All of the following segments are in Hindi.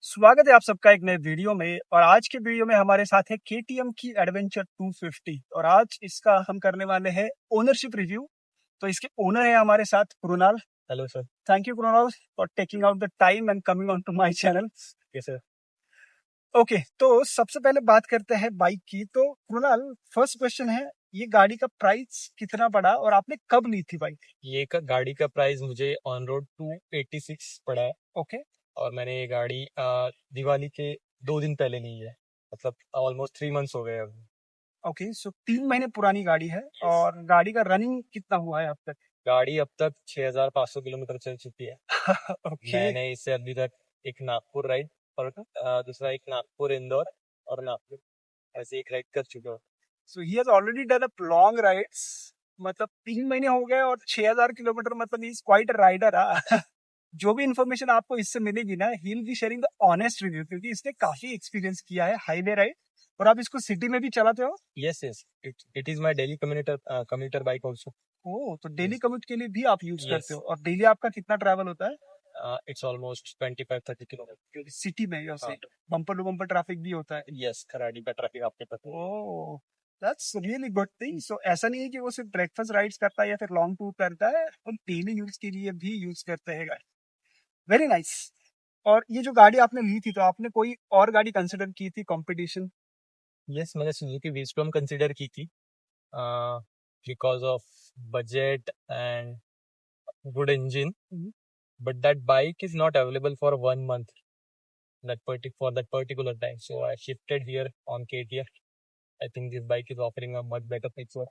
स्वागत है आप सबका एक नए वीडियो में। और आज के वीडियो में हमारे साथ है KTM की एडवेंचर 250 और आज इसका हम करने वाले हैं ओनरशिप रिव्यू। तो इसके ओनर है हमारे साथ Krunal. Hello sir. Thank you Krunal for taking out the time and coming on to my channel. Yes sir. Okay, तो सबसे पहले बात करते हैं बाइक की। तो कृणाल, फर्स्ट क्वेश्चन है, ये गाड़ी का प्राइस कितना पड़ा और आपने कब ली थी बाइक? गाड़ी का प्राइस मुझे ऑन रोड 286 पड़ा है। ओके और मैंने ये गाड़ी दिवाली के 2 दिन पहले ली है, मतलब ऑलमोस्ट 3 मंथ्स हो गए अभी। ओके, सो 3 महीने पुरानी गाड़ी है। और गाड़ी का रनिंग कितना हुआ है अब तक? गाड़ी अब तक 6500 किलोमीटर चल चुकी है। ओके मैंने इससे अभी तक एक नागपुर राइड और दूसरा एक नागपुर इंदौर और नागपुर ऐसे एक राइड कर चुका हूँ। So he has already done a long rides. मतलब 3 महीने हो गए और 6000 किलोमीटर, मतलब he is quite a rider. जो भी इंफॉर्मेशन आपको इससे मिलेगी ना, he will be sharing the honest review, क्योंकि इसने काफी एक्सपीरियंस किया है हाईवे राइड। और आप इसको सिटी में भी चलाते हो? Yes yes, it is my daily commuter bike also. Oh, तो डेली कम्यूट के लिए भी आप यूज करते यस, हो? और डेली आपका कितना ट्रैवल होता है इट्स ऑलमोस्ट 25-30 किलोमीटर। सिटी में? या हाँ। बम्पर टू बम्पर ट्रैफिक भी होता है? यस, खराड़ी का ट्रैफिक आपके पता है। ओह, दैट्स रियली गुड थिंग। सो ऐसा नहीं है कि वो सिर्फ ब्रेकफास्ट राइड्स करता है या फिर लॉन्ग टूर करता है, वो डेली यूज के लिए भी यूज करते हैं। Very nice. और ये जो गाड़ी आपने ली थी, तो आपने कोई और गाड़ी कंसिडर की थी कंपटीशन? यस, मैंने सुजुकी विस्टॉम कंसिडर की थी because of budget and good engine, but that bike is not available for 1 month for that particular time, so I shifted here on KTM. I think this bike is offering a much better picture.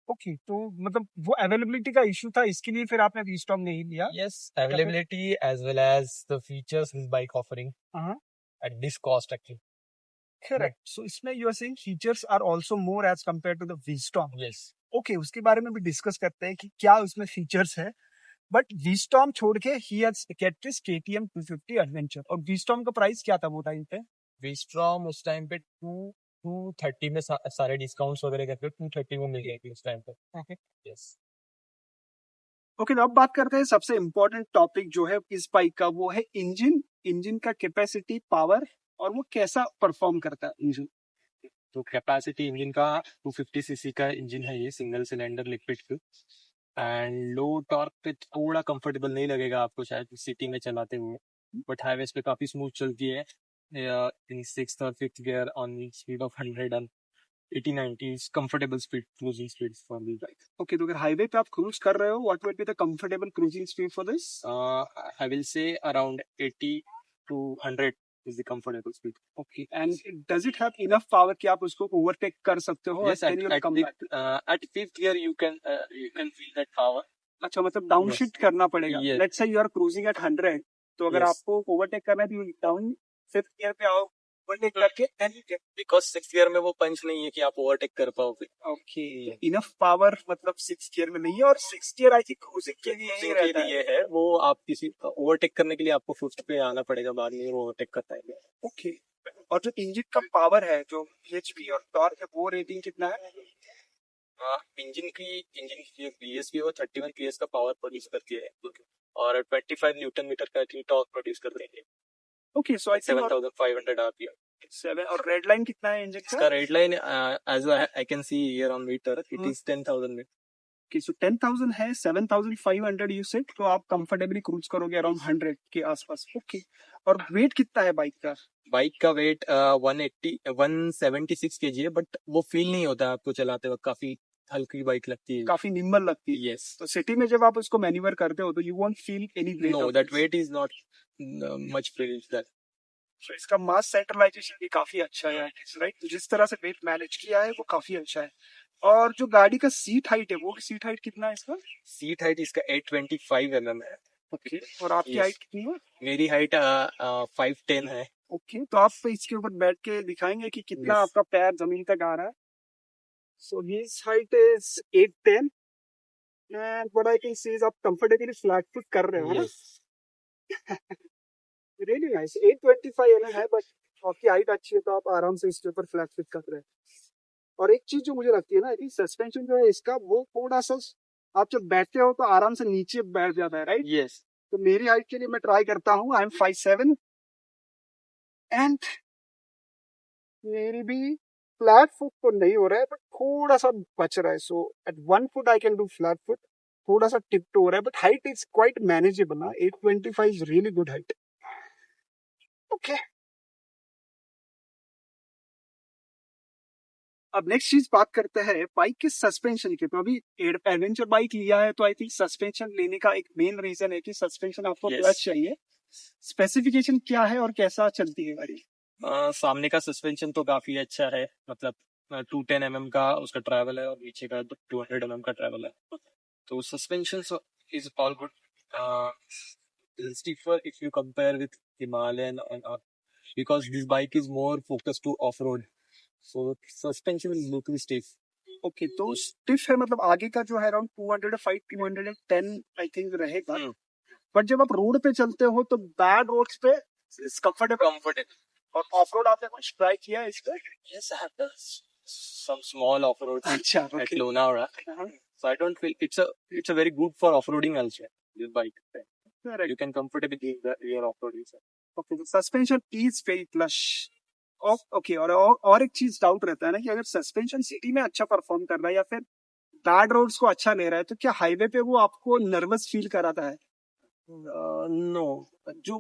Okay, तो मतलब वो अवेलेबिलिटी का इशू था, इसके लिए फिर आपने वीस्टॉम नहीं लिया? Yes, availability as well as the features this bike offering हाँ, at this cost actually. Correct. So इसमें you are saying features are also more as compare to the VStrom. Yes. Okay, उसके बारे में भी डिस्कस करते हैं कि क्या उसमें फीचर्स है। बट वीस्टॉम छोड़ के he has kept his KTM 250 adventure. और वीस्टॉम का प्राइस क्या था वो टाइम पे? Vistrom उस टाइम पे 230 में सारे डिस्काउंट्स वगैरह करके 230 में मिल गई उस टाइम पे। Okay yes. ओके, तो अब बात करते हैं सबसे इम्पोर्टेंट टॉपिक जो है इस बाइक का, वो है इंजन। इंजन का कैपेसिटी, पावर, और वो कैसा परफॉर्म करता है इंजन। तो कैपेसिटी इंजन का 250 सीसी का इंजन है, ये single cylinder liquid. And low torque पे थोड़ा कंफर्टेबल नहीं लगेगा आपको शायद सिटी में चलाते हुए, बट हाईवेज पे काफी स्मूथ चलती है इन 6th और 5th gear on speed of 180-90 comfortable speed, cruising speed for this bike. Okay, तो अगर हाईवे पे आप क्रूज कर रहे हो, what will be the comfortable cruising speed for this? I will say around 80 to 100 is the comfortable speed. Okay, and does it have enough power कि आप उसको ओवरटेक कर सकते हो? Yes, at 5th gear you can feel that power. अच्छा, मतलब डाउन Yes. शिफ्ट करना पड़ेगा। Yes. Let's say you are cruising at 100, तो अगर Yes. आपको ओवरटेक करना है तो डाउन 5th गियर पे आओ, ओवरटेक करके then you Because 6th gear में वो पंच नहीं है कि आप ओवरटेक कर पाओगे। ओके, इनफ पावर मतलब 6th गियर में नहीं है। और 6th gear I think cruising के लिए ही रहता है। ये है वो, आप किसी ओवरटेक करने के लिए आपको 5th पे आना पड़ेगा, बाद में वो ओवरटेक करता है। ओके, और जो इंजन का पावर है, जो HP और टॉर्क है, वो रेटिंग कितना है? इंजन की BSP वो 31 PS का पावर प्रोड्यूस करती है और 25 न्यूटन मीटर का टॉर्क प्रोड्यूस करते हैं। Okay, so I think 7500 RPM। 7। और रेड लाइन कितना है इंजन का? इसका red line as I can see here on meter it is 10,000 meter. Okay, so 10,000 है, 7,500 यू सेड, तो आप कंफर्टेबली क्रूज करोगे अराउंड 100 के आसपास। ओके, और वेट कितना है बाइक का? बाइक का वेट 176 kg है, बट वो फील नहीं होता आपको चलाते वक्त, काफी हल्की बाइक लगती है, काफी निम्बल लगती है। यस। तो सिटी में जब आप उसको मैन्यूवर करते हो तो you won't feel any weight? No, that weight is not much feel that. तो इसका मास सेंट्रलाइजेशन भी काफी अच्छा है, राइट? तो जिस तरह से वेट मैनेज किया है वो काफी अच्छा है। और जो गाड़ी का सीट हाइट है, वो सीट हाइट कितना है इसका? सीट हाइट इसका 825 mm है। ओके, और आपकी हाइट कितनी है? मेरी हाइट 5'10" है। ओके, तो आप इसके ऊपर बैठ के दिखाएंगे कि कितना आपका पैर जमीन तक आ रहा है? So his height is 8'10" and what I can C is आप कंफर्टेबली फ्लैट फुट कर रहे हो ना? Really nice. 825 एमएम है, बट आपकी हाइट अच्छी है तो आप आराम से इसके ऊपर फ्लैट फिट कर रहे हैं। और एक चीज जो मुझे लगती है ना, कि सस्पेंशन जो है इसका, वो थोड़ा सा आप जब बैठते हो तो आराम से नीचे बैठ जाता है, राइट? यस। तो मेरी हाइट के लिए मैं ट्राई करता हूँ। आई एम 5'7", एंड मेरी भी फ्लैट फुट तो नहीं हो रहा है, बट थोड़ा सा बच रहा है. So at 1 foot I can do flat foot. थोड़ा सा टिप तो हो रहा है, but height is quite manageable ना. 825 is really good height. Okay. अब नेक्स्ट चीज बात करते हैं बाइक के सस्पेंशन की. तो अभी एडवेंचर बाइक लिया है, तो आई थिंक सस्पेंशन लेने का एक मेन रीजन है कि सस्पेंशन आपको Yes. क्लच चाहिए. स्पेसिफिकेशन क्या है और कैसा चलती है गाड़ी? सामने का सस्पेंशन तो काफी अच्छा है, मतलब 210 mm का उसका ट्रैवल है और नीचे का 200 mm का ट्रैवल है. तो suspension is all good. Stiffer if you compare with Himalayan, because this bike is more focused to off-road, so suspension is little stiff. Okay, तो स्टिफ है मतलब आगे का जो है अराउंड 205 210 आई थिंक रहेगा. बट जब आप रोड पे चलते हो तो बैड रोड्स पे Comfortable. और ऑफ रोड आपने कुछ ट्राई किया है इस पे? Yes, I have done some small off-roads अच्छा, at okay. Lonavala. So I don't feel it's a very good for off-roading also. This bike, Correct. you can comfortably do your off-roading. Okay, तो suspension is very plush. Okay, और एक चीज डाउट रहता है ना कि अगर सस्पेंशन सिटी में अच्छा परफॉर्म कर रहा है या फिर बैड रोड्स को अच्छा ले रहा है, तो क्या हाईवे पे वो आपको नर्वस फील कराता है? नो, जो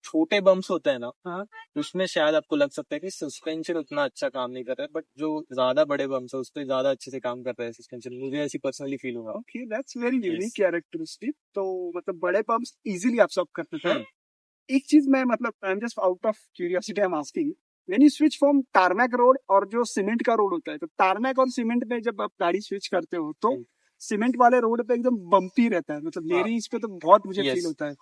छोटे बम्प्स होते हैं ना, हाँ. उसमें शायद आपको लग सकता है कि सस्पेंशन उतना अच्छा काम नहीं कर रहा है, बट जो ज्यादा बड़े बम्प्स है उस पर ज्यादा अच्छे से काम कर रहा है सस्पेंशन. मुझे ऐसी पर्सनली फील हुआ. Okay, that's very unique Yes. Characteristic. तो मतलब बड़े बम्प्स इजीली आप सब करते थे. एक चीज मैं मतलब I am just out of curiosity I am asking, when you switch from tarmac road और जो सीमेंट का रोड होता है, तो टारमैक और सीमेंट में जब आप गाड़ी स्विच करते हो तो सीमेंट वाले रोड पे एकदम बम्पी रहता है. मतलब मेरी इस पे तो बहुत मुझे Yes. फील होता है.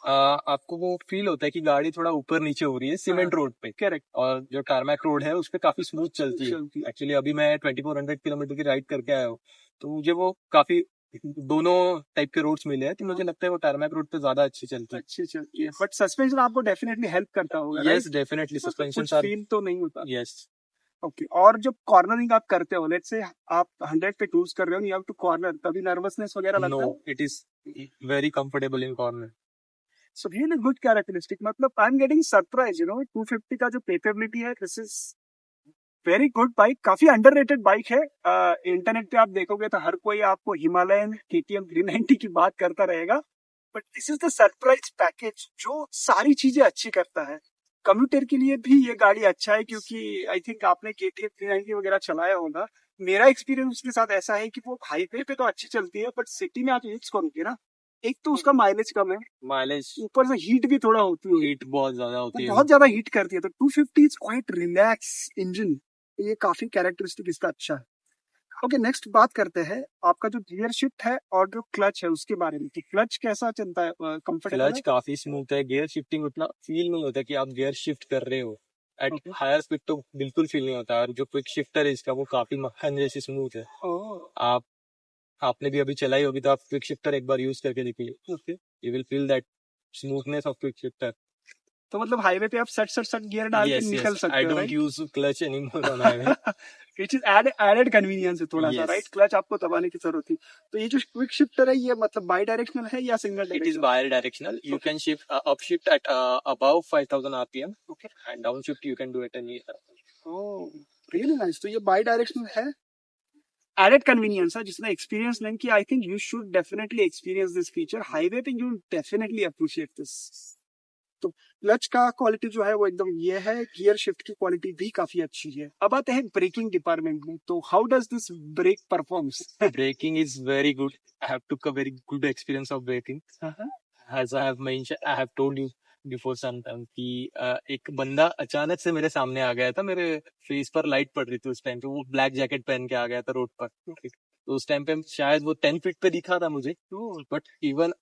आपको वो फील होता है कि गाड़ी थोड़ा ऊपर नीचे हो रही है सीमेंट रोड पे. करेक्ट. और जो टारमैक रोड है उस पे काफी स्मूथ चलती है. एक्चुअली अभी मैं 2400 किलोमीटर की राइड करके आया हूँ, तो मुझे वो काफी दोनों टाइप के रोड्स मिले हैं, तो मुझे लगता है वो टारमैक रोड पे ज्यादा अच्छी चलती है. अच्छी चलती है, बट सस्पेंशन आपको डेफिनेटली हेल्प करता होगा. यस, डेफिनेटली सस्पेंशन फील तो नहीं होता. यस. ओके, और जब कॉर्नरिंग आप करते हो, लेट्स से आप 100 पे क्रूज कर रहे हो, यू हैव टू कॉर्नर, तभी नर्वसनेस वगैरह लगता है? No, it is very comfortable in corner. So really good characteristic. मतलब I'm getting surprised, you know, 250 का जो capability है, this is very good bike. काफी underrated बाइक है. इंटरनेट पे आप देखोगे तो हर कोई आपको हिमालयन KTM 390 की बात करता रहेगा, but this is the surprise package जो सारी चीजें अच्छी करता है. कम्यूटर के लिए भी ये गाड़ी अच्छा है, क्योंकि आई थिंक आपने KTM 390 वगैरह चलाया होगा. मेरा एक्सपीरियंस उसके साथ ऐसा है कि वो हाईवे पे तो अच्छी चलती है, बट सिटी में आप यूज करोगे ना, एक तो उसका माइलेज कम है, माइलेज, ऊपर से हीट भी थोड़ा होती है, हीट बहुत ज्यादा होती है, बहुत ज्यादा हीट करती है. तो 250 इज क्वाइट रिलैक्स इंजन, ये काफी कैरेक्टरिस्टिक इसका अच्छा है. ओके, नेक्स्ट बात करते हैं आपका जो गियर शिफ्ट है और जो क्लच है उसके बारे में. क्लच कैसा चलता है? कंफर्टेबल क्लच काफी स्मूथ है. गियर शिफ्टिंग उतना फील नहीं होता कि आप गियर शिफ्ट कर रहे हो. एट हायर स्पीड तो बिल्कुल फील नहीं होता. और जो क्विक शिफ्टर है इसका, वो काफी मक्खन जैसी स्मूथ है. आपने भी अभी चलाई होगी, तो आप क्विक शिफ्टर एक बार यूज करके देखिए, you will feel that smoothness of quick shifter. तो मतलब हाईवे पे आप सट गियर डाल के निकल सकते हो. I don't use clutch anymore on highway. It is added convenience है थोड़ा सा, राइट? क्लच आपको दबाने की जरूरत थी. तो ये जो क्विक शिफ्टर है, ये मतलब बाई डायरेक्शनल है या single directional? It is by directional. You can shift up shift eight above 5000 RPM. Okay, and down shift you can do it any. Oh, really nice. तो ये बाई डायरेक्शनल है, एडेड कन्वीनियंस है. जिसने एक्सपीरियंस नहीं किया, I think you should definitely experience this feature. Highway पे यू डेफिनेटली अप्रिशिएट दिस. तो क्लच का क्वालिटी जो है वो एकदम ये है. गियर शिफ्ट की क्वालिटी भी काफी अच्छी है. अब आते हैं ब्रेकिंग डिपार्टमेंट में. तो how does this brake performs? Braking is very good. I have took a very good experience of braking. As I have mentioned, I have told you before some time कि एक बंदा अचानक से मेरे सामने आ गया था. मेरे फेस पर लाइट पड़ रही थी उस टाइम पे. वो ब्लैक जैकेट पहन के आ गया था रोड पर. तो उस टाइम पे शायद वो 10 फीट पे दिखा था मुझे, बट इवन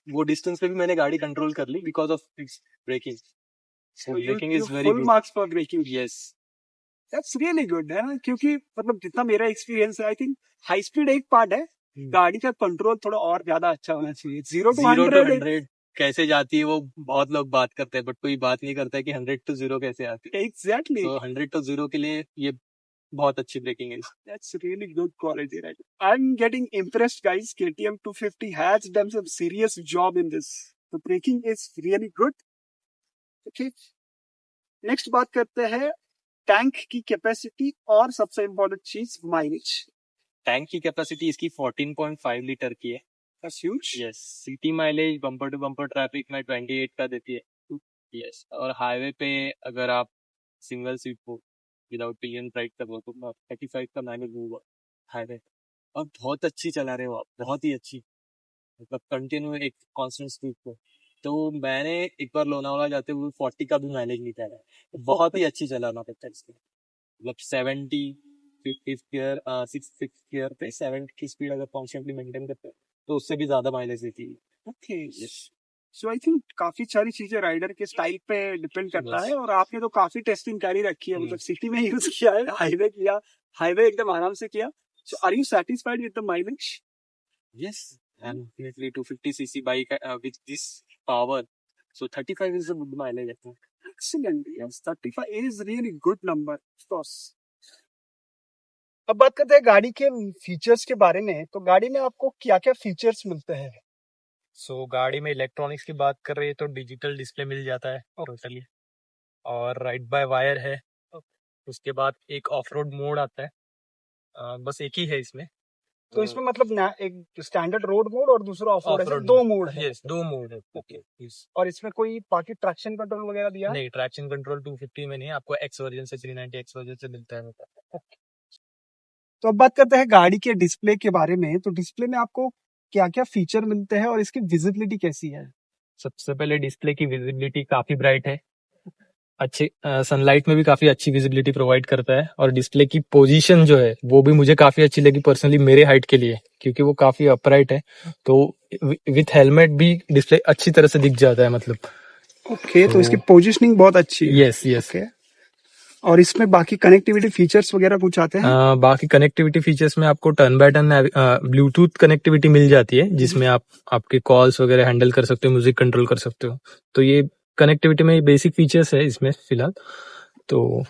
वो डिस्टेंस पे भी मैंने गाड़ी कंट्रोल कर ली because of braking. Braking is very good. Marks for braking. Yes, that's really good है ना, क्योंकि मतलब जितना मेरा एक्सपीरियंस है, आई थिंक हाई स्पीड एक पार्ट है, गाड़ी का कंट्रोल थोड़ा और ज्यादा अच्छा होना चाहिए. 0 to 100 कैसे जाती है वो बहुत लोग बात करते हैं, बट कोई बात नहीं करता है कि 100 to 0 कैसे आती है. एग्जैक्टली. तो 100 to 0 के लिए ये बहुत अच्छी ब्रेकिंग है. That's really good quality, right? I'm getting impressed, guys. KTM 250 has done some serious job in this. The braking is really good. Okay. Next बात करते हैं टैंक की कैपेसिटी और सबसे इम्पोर्टेंट चीज माइलेज। टैंक की कैपेसिटी इसकी 14.5 लीटर की है। That's huge. Yes, city mileage bumper to bumper traffic में 28 का देती है। यस, और हाईवे पे अगर आप सिंगल सीट हो विदाउट पिलियन राइड कर रहे हो तो 35 का माइलेज होगा हाईवे। और बहुत अच्छी चला रहे हो आप, बहुत ही अच्छी, मतलब कंटिन्यू एक कांस्टेंट स्पीड पे। तो मैंने एक बार लोनावाला जाते हुए 40 का भी माइलेज निकाला है। बहुत ही अच्छी चलाना पड़ता है इसमें, मतलब 70 फिफ्थ गियर 6 गियर पे 70 की स्पीड अगर कॉन्स्टेंटली मेंटेन करते हैं तो उससे भी ज्यादा माइलेज देती है। ओके, सो आई थिंक काफी सारी चीजें राइडर के स्टाइल पे डिपेंड करता बस है, और आपने तो काफी टेस्टिंग कैरी रखी है, हम्म। मतलब सिटी में यूज किया है, हाईवे किया, हाईवे एकदम आराम से किया। So are you satisfied with the mileage? Yes, and definitely 250cc bike with this power. So 35 is a good mileage, I think. Excellent. Yes, 35 is really good number, of course. अब बात करते हैं गाड़ी के फीचर्स के बारे में। तो गाड़ी में आपको क्या क्या फीचर्स मिलते हैं? सो गाड़ी में इलेक्ट्रॉनिक्स की बात कर रही है तो डिजिटल डिस्प्ले मिल जाता है टोटली, और राइड बाय वायर है। उसके बाद एक ऑफ रोड मोड आता है, बस एक ही है इसमें। तो इसमें मतलब एक स्टैंडर्ड रोड मोड और दूसरा ऑफ रोड, ऐसे ऑफ-रोड दो मोड है। यस, 2 मोड है। Okay, yes. और इसमें कोई बाकी ट्रैक्शन कंट्रोल वगैरह दिया है? नहीं, ट्रैक्शन कंट्रोल 250 में नहीं है, आपको एक्स वर्जन से 390 एक्स वर्जन से मिलता है। तो अब बात करते हैं गाड़ी के डिस्प्ले के बारे में। तो डिस्प्ले में आपको क्या क्या फीचर मिलते हैं और इसकी विजिबिलिटी कैसी है? सबसे पहले डिस्प्ले की विजिबिलिटी काफी ब्राइट है, अच्छे सनलाइट में भी काफी अच्छी विजिबिलिटी प्रोवाइड करता है। और डिस्प्ले की पोजीशन जो है वो भी मुझे काफी अच्छी लगी पर्सनली मेरे हाइट के लिए, क्योंकि वो काफी अपराइट है। तो विथ हेलमेट भी डिस्प्ले अच्छी तरह से दिख जाता है, मतलब। ओके, तो इसकी पोजीशनिंग बहुत अच्छी है। Yes yes. ओके, और इसमें बाकी कनेक्टिविटी फीचर्स वगैरह कुछ आते हैं? बाकी कनेक्टिविटी फीचर्स में आपको turn by turn Bluetooth connectivity मिल जाती है, जिसमें आप आपके कॉल्स वगैरह हैंडल कर सकते हो, म्यूजिक कंट्रोल कर सकते हो। तो ये कनेक्टिविटी में बेसिक फीचर्स है इसमें फिलहाल। तो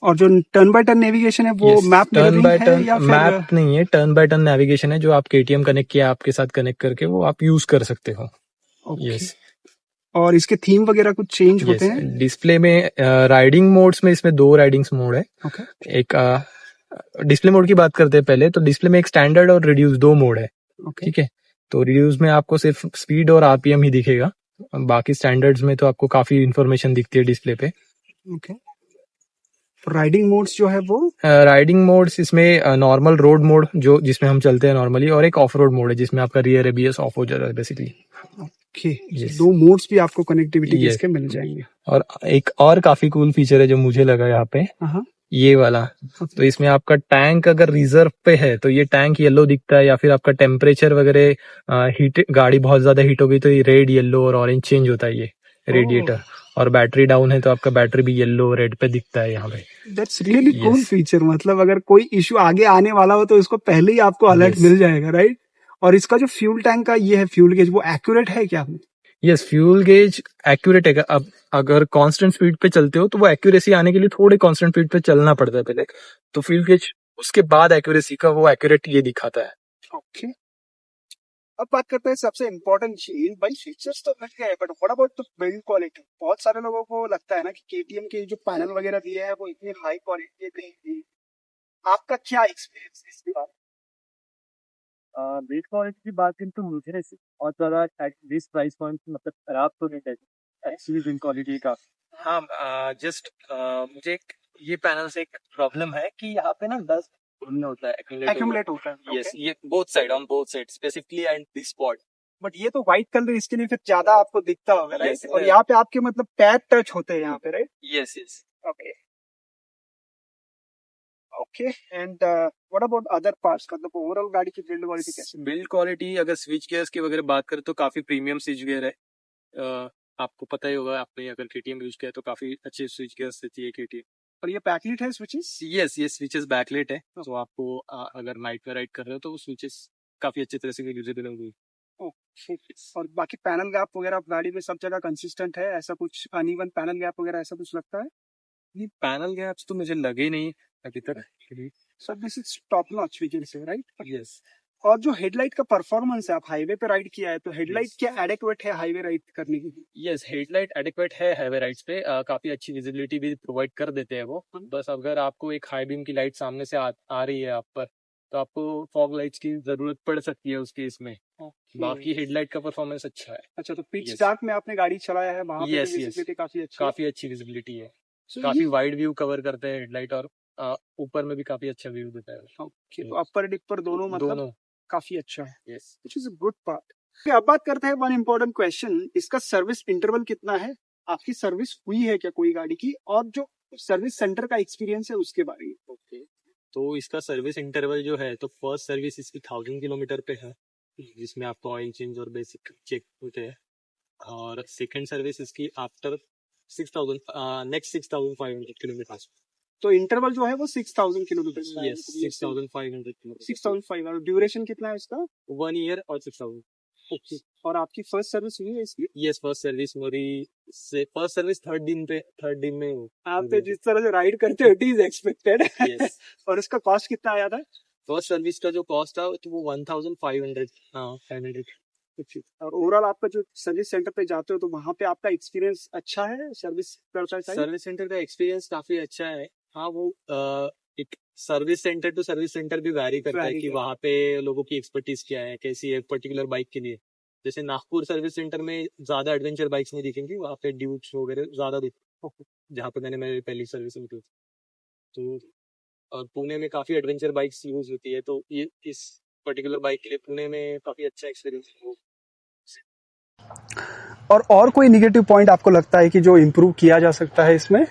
और जो टर्न बाय टर्न नेविगेशन है वो Yes, map turn mirroring by है टर्न या फिर? मैप नहीं है, टर्न बाय टर्न नेविगेशन है, जो आप केटीएम कनेक्ट किया आपके साथ कनेक्ट करके वो आप यूज कर सकते हो। ओके, यस और इसके थीम वगैरह कुछ चेंज यस। होते हैं? डिस्प्ले में राइडिंग मोड्स में इसमें 2 राइडिंग्स मोड है। ओके, एक डिस्प्ले मोड की बात करते हैं पहले, तो डिस्प्ले में एक स्टैंडर्ड और रिड्यूस 2 मोड है। ओके, ठीक है, तो रिड्यूस में आपको सिर्फ स्पीड और आरपीएम ही दिखेगा, बाकी स्टैंडर्ड्स में तो आपको काफी इंफॉर्मेशन दिखती है डिस्प्ले पे। ओके। राइडिंग मोड्स जो है वो? राइडिंग मोड्स इसमें नॉर्मल रोड मोड जो जिसमें हम चलते हैं नॉर्मली, और एक ऑफ रोड मोड है जिसमें आपका रियर एबीएस ऑफ हो जाता है बेसिकली। Okay, Yes. 2 मोड्स भी आपको कनेक्टिविटी Yes. इसके मिल जाएंगे। और एक और काफी कूल फीचर है जो मुझे लगा यहाँ पे, हाँ, ये वाला। तो इसमें आपका टैंक अगर रिजर्व पे है तो ये टैंक येलो दिखता है, या फिर आपका टेम्परेचर वगैरह हीट, गाड़ी बहुत ज्यादा हीट हो गई तो ये रेड, येलो और ऑरेंज चेंज होता है ये रेडिएटर। और बैटरी डाउन है तो आपका बैटरी भी येलो रेड पे दिखता है यहाँ पे। That's really cool Yes. Feature, मतलब अगर कोई इशू आगे आने वाला हो तो इसको पहले ही आपको अलर्ट Yes. मिल जाएगा, राइट? और इसका जो फ्यूल टैंक का ये है फ्यूल गेज, वो एक्यूरेट है क्या? यस, फ्यूल गेज एक्यूरेट है। अब अगर कांस्टेंट स्पीड पे चलते हो तो वो एक्यूरेसी आने के लिए थोड़े कांस्टेंट स्पीड पे चलना पड़ता है पहले, तो फ्यूल गेज उसके बाद एक्यूरेसी का वो एक्यूरेट ये दिखाता है। ओके, अब बात करते हैं सबसे इम्पोर्टेंट चीज। भाई फीचर्स तो मिल गए, but what about the build quality? बहुत सारे लोगों को लगता है ना कि केटीएम के जो पैनल वगैरह दिए हैं वो इतनी हाई क्वालिटी के नहीं दी। आपका क्या एक्सपीरियंस है इसके बारे बिल्ड क्वालिटी की बात करें तो मुझे बहुत ज्यादा एट दिस प्राइस पॉइंट मतलब खराब तो नहीं है एक्चुअली बिल्ड क्वालिटी का। हाँ, जस्ट मुझे ये पैनल से एक प्रॉब्लम है कि यहाँ पे ना डस्ट होता है, में? एक्यूमुलेट होता है। यस, ये both side, on both side specifically and this spot. But ये तो व्हाइट कलर इसके लिए फिर ज्यादा आपको दिखता होगा, राइट? Yes, और यहाँ पे आपके मतलब पैर टच होते हैं यहाँ पे, right? Yes yes. Okay, okay. And what about other parts, मतलब ओवरऑल गाड़ी की बिल्ड क्वालिटी कैसी? बिल्ड क्वालिटी अगर स्विच गियर्स की वगैरह बात करें तो काफी प्रीमियम स्विच गियर है। आपको पता ही होगा, आपने अगर केटीएम यूज किया है तो काफी अच्छे स्विच गियर्स देती है केटीएम। और ये बैकलिट है स्विचेस? यस, ये स्विचेस बैकलाइट है, तो आपको अगर नाइट में राइड कर रहे हो तो वो स्विचेस काफी अच्छे तरह से यूजेबल होंगी। ओके, और बाकी पैनल गैप वगैरह गाड़ी में सब जगह कंसिस्टेंट है? ऐसा कुछ अनइवन पैनल गैप वगैरह ऐसा कुछ लगता है? नहीं, पैनल गैप्स तो मुझे लगे नहीं अभी तक। So this is top notch we can say, right? Yes. और जो हेडलाइट का परफॉर्मेंस है, आप हाईवे पे राइड किया है तो हेडलाइट Yes. क्या एडेक्वेट है हाईवे राइड करने की? यस, हेडलाइट एडिक्वेट है हाईवे राइड्स पे। काफी अच्छी विजिबिलिटी भी प्रोवाइड कर देते हैं वो। बस अगर आपको एक हाई बीम की लाइट सामने से आ रही है आप पर, तो आपको फॉग लाइट्स की जरूरत पड़ सकती है उसकी इसमें। बाकी हेडलाइट का परफॉर्मेंस अच्छा है। अच्छा, तो पिच Yes. डार्क में आपने गाड़ी चलाया है, वहां पे Yes, भी yes. विजिबिलिटी काफी अच्छी है। काफी अच्छी विजिबिलिटी है। So काफी ये वाइड व्यू कवर करते हैं हेडलाइट, और ऊपर में भी काफी अच्छा व्यू देता है। ओके, तो अपर डिपर दोनों मतलब दोनों। काफी अच्छा है, yes. Which is a good part. अब बात करते हैं वन इम्पोर्टेंट क्वेश्चन, इसका सर्विस इंटरवल कितना है? आपकी सर्विस हुई है क्या कोई गाड़ी की? और जो सर्विस सेंटर का एक्सपीरियंस है उसके बारे में। ओके, तो इसका सर्विस इंटरवल जो है, तो फर्स्ट सर्विस इसकी 1000 किलोमीटर पे है, जिसमें आपको ऑयल चेंज और बेसिक चेक होते हैं। और सेकंड सर्विस इसकी आफ्टर 6000, नेक्स्ट 6500 किलोमीटर। तो इंटरवल जो है वो 6000 किलोमीटर। Yes, 6500 kilometre. 6500। ड्यूरेशन कितना है इसका? 1 ईयर और 6000। ओके, और आपकी फर्स्ट सर्विस हुई है इसकी? यस, फर्स्ट सर्विस मेरी फर्स्ट सर्विस थर्ड दिन में आप तो जिस तरह से राइड करते हो इट इज एक्सपेक्टेड। यस। और इसका कॉस्ट कितना आया था? फर्स्ट सर्विस का जो कॉस्ट था तो वो 1500, 500। और ओवरऑल आपका जो सर्विस सेंटर पे जाते हो तो वहां पे आपका एक्सपीरियंस अच्छा है सर्विस करता है? सर्विस सेंटर का एक्सपीरियंस काफी अच्छा है। हाँ, वो एक service centre to service centre भी वैरी करता है कि वहाँ पे लोगों की एक्सपर्टीज क्या है, कैसी है पर्टिकुलर बाइक के लिए। जैसे नागपुर सर्विस सेंटर में ज्यादा एडवेंचर बाइक्स नहीं दिखेंगी, वहाँ पे ड्यूक्स वगैरह ज्यादा दिखते, जहाँ पे मैंने मेरी पहली सर्विस की थी। तो और पुणे में काफी एडवेंचर बाइक्स यूज होती है, तो ये इस पर्टिकुलर बाइक के लिए पुणे में काफी अच्छा एक्सपीरियंस है। और कोई निगेटिव पॉइंट आपको लगता है कि जो इम्प्रूव किया जा सकता है इसमें?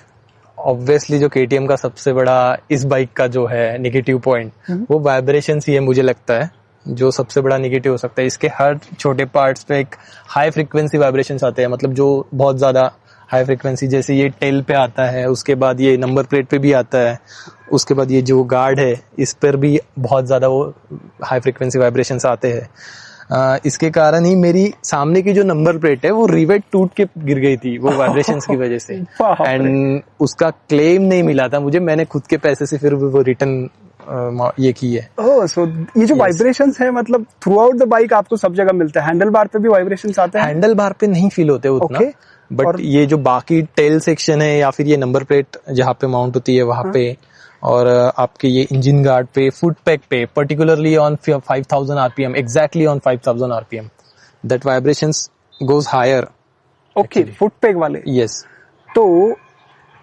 ऑब्वियसली जो केटीएम का सबसे बड़ा इस बाइक का जो है नेगेटिव पॉइंट, वो वाइब्रेशन ही है मुझे लगता है, जो सबसे बड़ा नेगेटिव हो सकता है। इसके हर छोटे पार्ट्स पे एक हाई फ्रीक्वेंसी वाइब्रेशंस आते हैं, मतलब जो बहुत ज्यादा हाई फ्रीक्वेंसी, जैसे ये टेल पे आता है, उसके बाद ये नंबर प्लेट पे भी आता है, उसके बाद ये जो गार्ड है इस पर भी बहुत ज्यादा वो हाई फ्रीक्वेंसी वाइब्रेशंस आते हैं। इसके कारण ही मेरी सामने की जो नंबर प्लेट है वो रिवेट टूट के गिर गई थी वो वाइब्रेशंस की वजह से। एंड उसका क्लेम नहीं मिला था मुझे, मैंने खुद के पैसे से फिर वो रिटर्न ये की है। सो ये जो वाइब्रेशंस है मतलब थ्रू आउट द बाइक आपको सब जगह मिलता है? हैंडल बार पे भी वाइब्रेशंस आते हैं? हैंडल बार पे नहीं फील होते उतना, बट ये जो बाकी टेल सेक्शन है या फिर ये नंबर प्लेट जहाँ पे माउंट होती है वहां पे, और आपके ये इंजन गार्ड पे, फुट पैक पे, particularly on 5000 RPM, exactly on 5000 RPM, that vibrations goes higher. Okay, foot peg वाले। यस। तो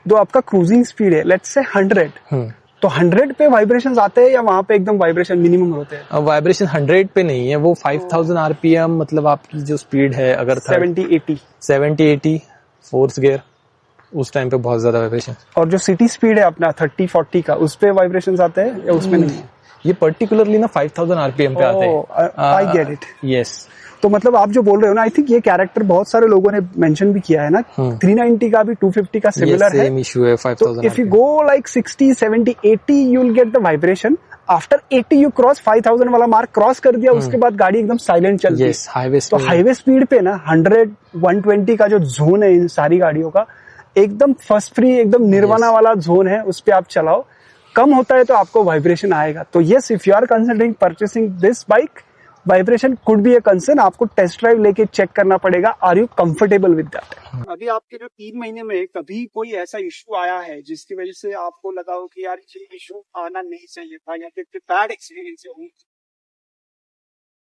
जो आपका क्रूजिंग स्पीड है लेट्स से 100, तो 100 पे वाइब्रेशंस आते हैं या वहां पे एकदम वाइब्रेशन मिनिमम होते हैं? वाइब्रेशन 100 पे नहीं है, वो 5000 आरपीएम, मतलब आपकी जो स्पीड है अगर 70-80 फोर्थ गियर, उस टाइम पे बहुत ज्यादा वाइब्रेशन। और जो सिटी स्पीड है अपना 30-40 का, उस पे वाइब्रेशंस आते हैं या उसमें नहीं? ये पर्टिकुलरली ना 5000 आरपीएम पे आते हैं। I get it. यस। तो मतलब आप जो बोल रहे हो ना, आई थिंक ये कैरेक्टर बहुत सारे लोगों ने मेंशन भी किया है ना, 390 का भी 250 का सिमिलर है। सेम इशू है 5000। If you go like 60, 70, 80 you will get the vibration. After 80 you cross 5000 वाला मार्क क्रॉस कर दिया, उसके बाद गाड़ी एकदम साइलेंट चलती है। तो हाईवे स्पीड पे ना 100, 120 का जो जोन है इन सारी गाड़ियों का, एकदम फर्स्ट फ्री, एकदम निर्वाणा वाला जोन है, उस पे आप चलाओ। कम होता है तो आपको वाइब्रेशन आएगा। तो yes, if you are considering purchasing this bike, vibration could be a concern. आपको टेस्ट ड्राइव लेके चेक करना पड़ेगा, are you comfortable with that? अभी आपके जो 3 महीने में कभी कोई ऐसा इशू आया है जिसकी वजह से आपको लगा हो कि यार ये इशू आना नहीं चाहिए था, या फिर बैड एक्सपीरियंस हो?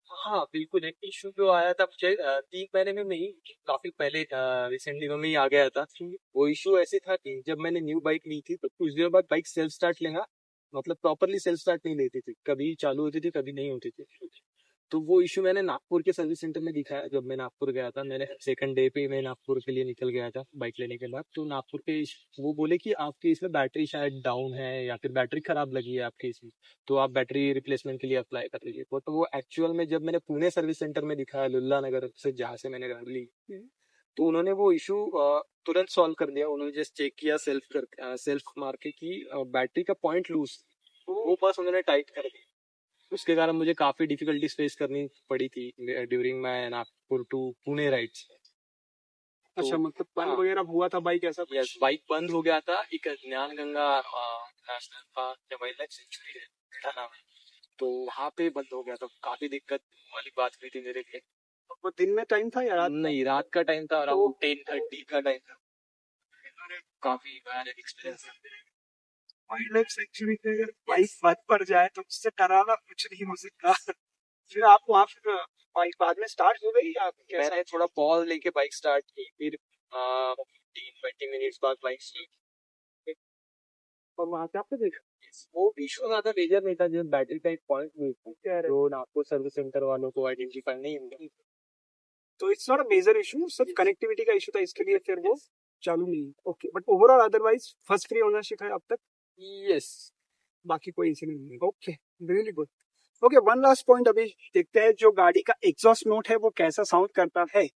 हाँ, बिल्कुल। एक इशू जो आया था मुझे 3 महीने में नहीं, काफी पहले रिसेंटली में ही आ गया था। वो इशू ऐसे था कि जब मैंने न्यू बाइक ली थी तो कुछ दिनों बाद बाइक सेल्फ स्टार्ट लेना, मतलब प्रॉपरली सेल्फ स्टार्ट नहीं लेती थी, कभी चालू होती थी कभी नहीं होती थी। तो वो इशू मैंने नागपुर के सर्विस सेंटर में दिखाया। जब मैं नागपुर गया था, मैंने सेकंड डे पे मैं नागपुर के लिए निकल गया था बाइक लेने के बाद। तो नागपुर के वो बोले कि आपकी इसमें बैटरी शायद डाउन है या फिर बैटरी खराब लगी है आपकी इसमें, तो आप बैटरी रिप्लेसमेंट के लिए अप्लाई कर लीजिए। तो वो एक्चुअल में जब मैंने पुणे सर्विस सेंटर में दिखाया, लुल्ला नगर से जहाँ से मैंने गाड़ी ली, तो उन्होंने वो इशू तुरंत सॉल्व कर दिया। उन्होंने जस्ट चेक किया सेल्फ मार के कि बैटरी का पॉइंट लूज, वो बस उन्होंने टाइट कर दिया। उसके कारण मुझे काफी डिफिकल्टीज फेस करनी पड़ी थी during my Nagpur to Pune rides. अच्छा, मतलब बंद वगैरह हुआ था बाइक ऐसा? यस, बाइक बंद हो गया था। एक ज्ञान गंगा नेशनल पार्क या वाइल्ड लाइफ सेंचुरी है, नाम है, तो वहाँ पे बंद हो गया, तो काफी दिक्कत वाली बात हुई थी मेरे लिए। वो दिन में टाइम था या रात? नहीं, रात का टाइम था, अराउंड 10:30 का टाइम था। काफी भयानक एक्सपीरियंस था। वाइल्ड लाइफ सेंचुरी पे अगर बाइक बंद पड़ जाए तो उससे डराना कुछ नहीं हो सकता। फिर आप वहाँ फिर बाइक बाद में स्टार्ट हो गई या कैसा? मैंने थोड़ा पॉज लेके बाइक स्टार्ट की, फिर 15-20 मिनट्स बाद बाइक स्टार्ट। और वहाँ पे आपने देखा वो इशू ज्यादा मेजर नहीं था, जब बैटरी का एक पॉइंट हुई थी जो आपको सर्विस सेंटर वालों को आइडेंटिफाई नहीं हुई। तो it's not a major issue, सिर्फ कनेक्टिविटी का इशू था, इसके लिए फिर वो चालू नहीं। Okay, but overall otherwise first free ownership है अब तक, यस। बाकी कोई इंसिडेंट नहीं। Okay, really good. Okay, one last point अभी देखते हैं, जो गाड़ी का एग्जॉस्ट नोट है वो कैसा साउंड करता है।